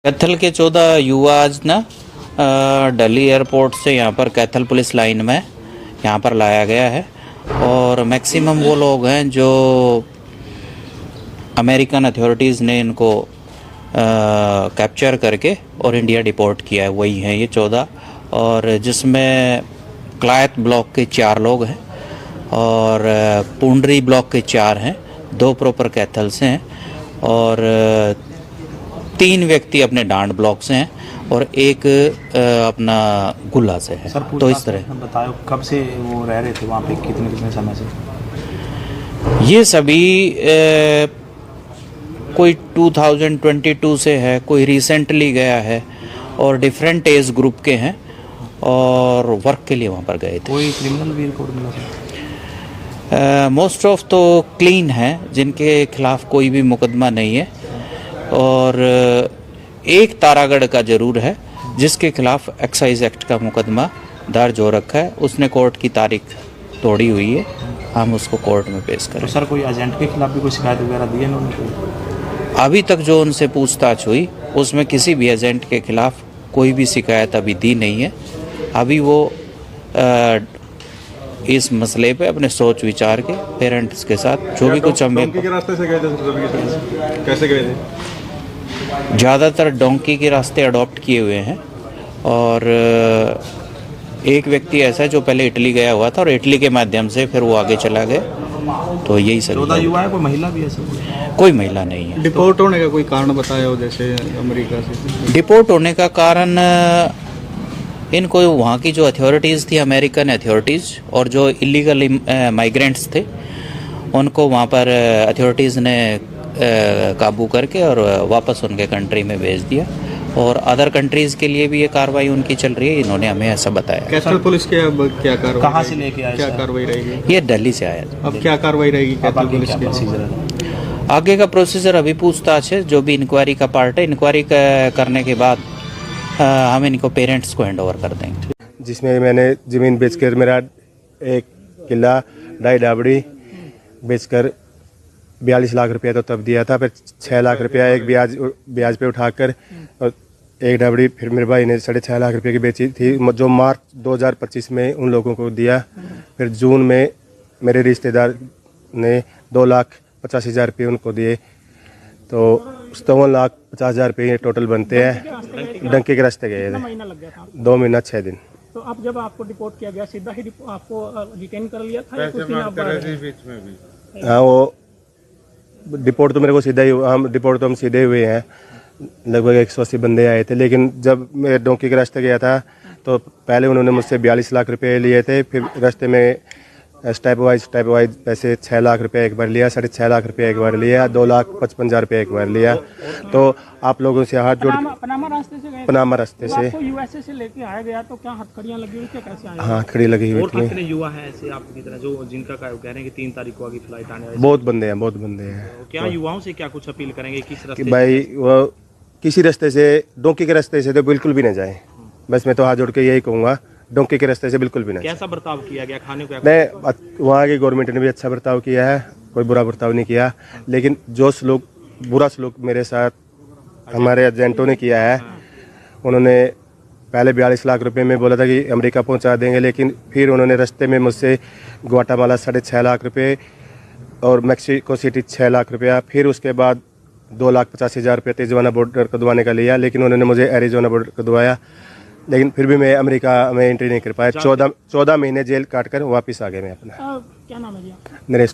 कैथल के 14 युवा आज ना दिल्ली एयरपोर्ट से यहाँ पर कैथल पुलिस लाइन में यहाँ पर लाया गया है और मैक्सिमम वो लोग हैं जो अमेरिकन अथॉरिटीज़ ने इनको कैप्चर करके और इंडिया डिपोर्ट किया है, वही हैं ये 14। और जिसमें क्लायत ब्लॉक के 4 लोग हैं और पुंडरी ब्लॉक के 4 हैं, 2 प्रॉपर कैथल से हैं और 3 व्यक्ति अपने डांड ब्लॉक से हैं और एक अपना गुल्ला से है। सर, तो इस तरह बताओ कब से वो रह रहे थे वहाँ पे, कितने समय से? ये सभी कोई 2022 से है, कोई रिसेंटली गया है और डिफरेंट एज ग्रुप के हैं और वर्क के लिए वहाँ पर गए थे। कोई क्रिमिनल भी रिकॉर्ड मिला? मोस्ट ऑफ तो क्लीन है, जिनके खिलाफ कोई भी मुकदमा नहीं है और एक तारागढ़ का जरूर है जिसके खिलाफ एक्साइज एक्ट का मुकदमा दर्ज हो रखा है। उसने कोर्ट की तारीख तोड़ी हुई है, हम उसको कोर्ट में पेश करें। तो सर, कोई एजेंट के खिलाफ भी कोई शिकायत वगैरह दी है इन्होंने? अभी तक जो उनसे पूछताछ हुई उसमें किसी भी एजेंट के खिलाफ कोई भी शिकायत अभी दी नहीं है। अभी वो इस मसले पे अपने सोच विचार के पेरेंट्स के साथ जो भी कुछ हमें के रास्ते से गए थे, कैसे गए थे? ज़्यादातर डोंकी के रास्ते अडॉप्ट किए हुए हैं और एक व्यक्ति ऐसा है जो पहले इटली गया हुआ था और इटली के माध्यम से फिर वो आगे चला गया। तो यही सब 14 युवा है, कोई महिला भी है? कोई महिला नहीं है। डिपोर्ट होने का कोई कारण बताया हो जैसे अमेरिका से? डिपोर्ट होने का कारण इनको वहाँ की जो अथॉरिटीज़ थी, अमेरिकन अथॉरिटीज़, और जो इलीगल माइग्रेंट्स थे उनको वहाँ पर अथॉरिटीज़ ने काबू करके और वापस उनके कंट्री में भेज दिया और अदर कंट्रीज़ के लिए भी ये कार्रवाई उनकी चल रही है। इन्होंने हमें ऐसा बताया। कैथल पुलिस के अब क्या कार्रवाई, कहाँ से लेके आए, क्या कार्रवाई रहेगी? ये दिल्ली से आया था। अब क्या कार्रवाई रहेगी कैथल पुलिस की? आगे का प्रोसीजर अभी पूछताछ है, जो भी इंक्वायरी का पार्ट है। इंक्वायरी करने के बाद हम इनको पेरेंट्स को हैंड ओवर कर देंगे। जिसमें मैंने ज़मीन बेचकर मेरा 1 किला 2.5 डाबड़ी बेचकर 42 लाख रुपया तो तब दिया था। फिर 6 लाख रुपया एक ब्याज पे उठाकर और 1 डाबड़ी फिर मेरे भाई ने 6.5 लाख रुपये की बेची थी, जो मार्च 2025 में उन लोगों को दिया। फिर जून में मेरे रिश्तेदार ने 2,50,000 रुपये उनको दिए, तो 57,50,000 रुपये टोटल बनते हैं। डंकी के रास्ते गए थे, 2 महीना 6 दिन। तो अब जब आपको डिपोर्ट किया गया, सीधा ही आपको डिटेन कर लिया था या कुछ दिन आप? हाँ, वो डिपोर्ट तो मेरे को सीधा ही, हम सीधे हुए हैं। लगभग 180 बंदे आए थे, लेकिन जब मैं डोंकी के रास्ते गया था तो पहले उन्होंने मुझसे 42 लाख रुपए लिए थे। फिर रास्ते में स्टेप वाइज पैसे 6 लाख रुपए एक बार लिया, 6.5 लाख रुपए एक बार लिया, 2,55,000 रुपए एक बार लिया। तो आप लोगों से हाथ जोड़, पनामा रास्ते से गए? पनामा रास्ते से। आपको यूएसए से लेके आया गया, तो क्या हथकड़ियां लगी हुई थी, कैसे आए? हाँ, हथकड़ी लगी हुई और थी। कितने युवा हैं ऐसे आपकी तरह जो जिनका कह रहे हैं कि 3 तारीख को आगे फ्लाइट आने वाली? बहुत बंदे हैं। तो क्या युवाओं से क्या कुछ अपील करेंगे, किस कि रास्ते भाई वो किसी रास्ते से, डोंकी के रास्ते से तो बिल्कुल भी ना जाए। बस मैं तो हाथ जोड़ के यही कहूँगा, डोंकी के रास्ते से बिल्कुल भी ना। कैसा बर्ताव किया गया, खाने को? मैं वहाँ की गवर्नमेंट ने भी अच्छा बर्ताव किया है, कोई बुरा बर्ताव नहीं किया। लेकिन जो बुरा सलूक मेरे साथ हमारे एजेंटों ने किया है, उन्होंने पहले 42 लाख रुपए में बोला था कि अमेरिका पहुंचा देंगे, लेकिन फिर उन्होंने रास्ते में मुझसे ग्वाटामाला 6.5 लाख रुपए और मैक्सिको सिटी 6 लाख रुपया, फिर उसके बाद 2,50,000 रुपये तिजवाना बॉर्डर कदवाने का लिया, लेकिन उन्होंने मुझे एरिजोना बॉर्डर कदवाया। लेकिन फिर भी मैं अमेरिका में एंट्री नहीं कर पाया। 14 महीने जेल काट कर वापस आ गए मैं अपना। क्या नाम है जी आपका? नरेश।